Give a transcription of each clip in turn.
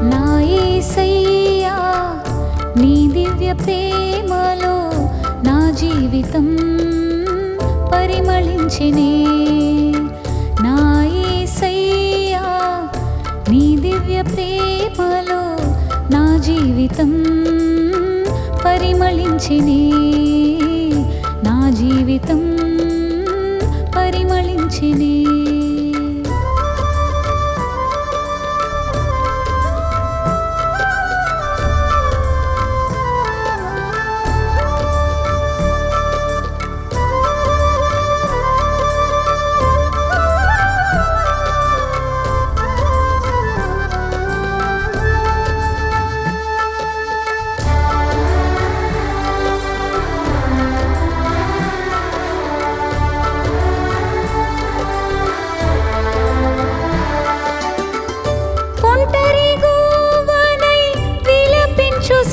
నా యేసయ్యా నీ దివ్య ప్రేమలో నా జీవితం పరిమళించెనే. నా యేసయ్యా నీ దివ్య ప్రేమలో నా జీవితం పరిమళించెనే. నా జీవితం పరిమళించెనే.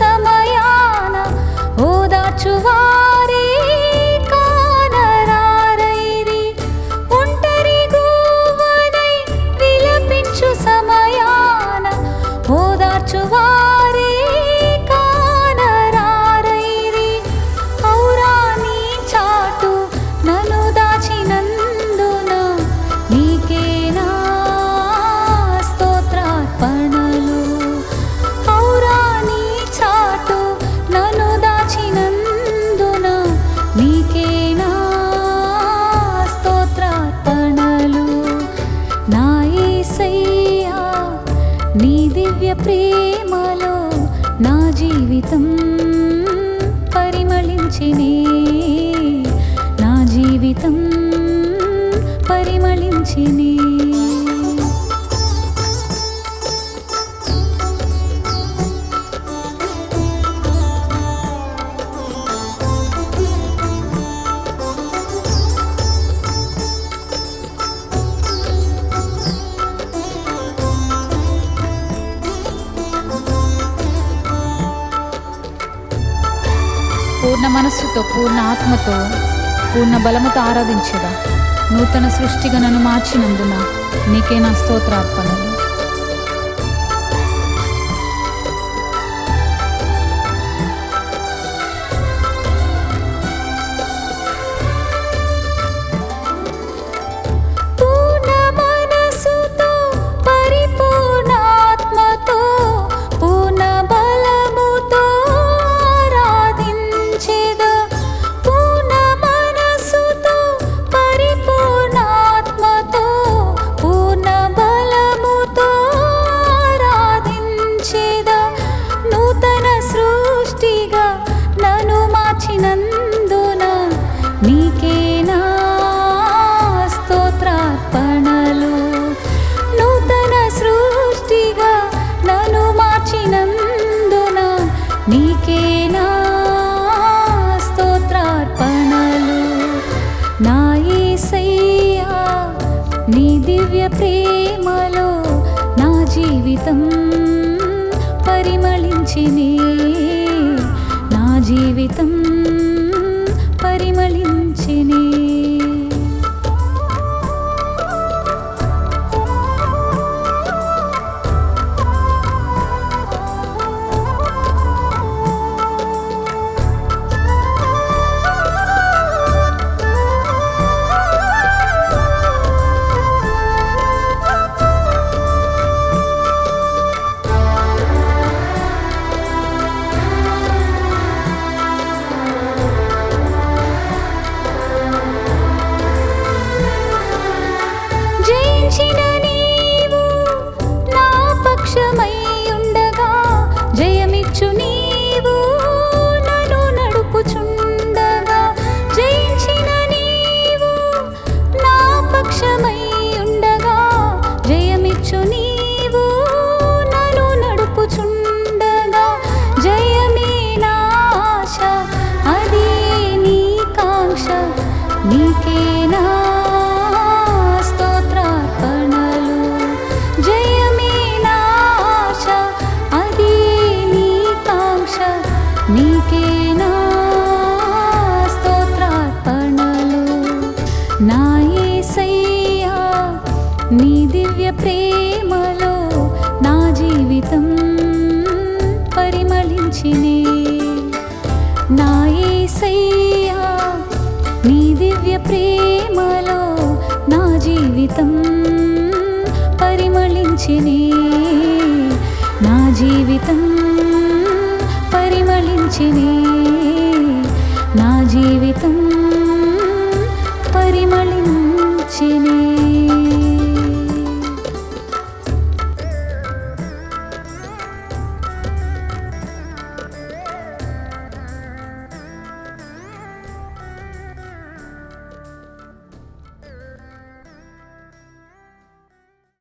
సమయాన ఓదార్చువారే కానరారైరి. ఒంటరి గోవనై విలపించు సమయాన ఓదార్చువారే కానరారైరి. ఔరా నీ చాటు నన్ను దాచినందున నీకే నా స్తోత్రార్పణలు. ఔరా నీ చాటు నన్ను దాచినందున నీకే నా స్తోత్రార్పణలు. నా యేసయ్యా నీ దివ్య ప్రేమలో నా జీవితం పరిమళించెనే. నా జీవితం పరిమళించెనే. పూర్ణ మనస్సుతో, పూర్ణ ఆత్మతో, పూర్ణ బలముతో ఆరాధించదా. నూతన సృష్టిగా నన్ను మార్చినందున నీకే నా స్తోత్రార్పణలు. మార్చినందున నీకే నా స్తోత్రార్పణలు. నూతన సృష్టిగా నన్ను మార్చినందున నీకే నా స్తోత్రార్పణలు. నా యేసయ్యా నీ దివ్య ప్రేమలో నా జీవితం పరిమళించెనే. నా జీవితం పరిమళించెనే. ప్రేమలో నా జీవితం పరిమళించినే, నా జీవితం పరిమళించినే, నా జీవితం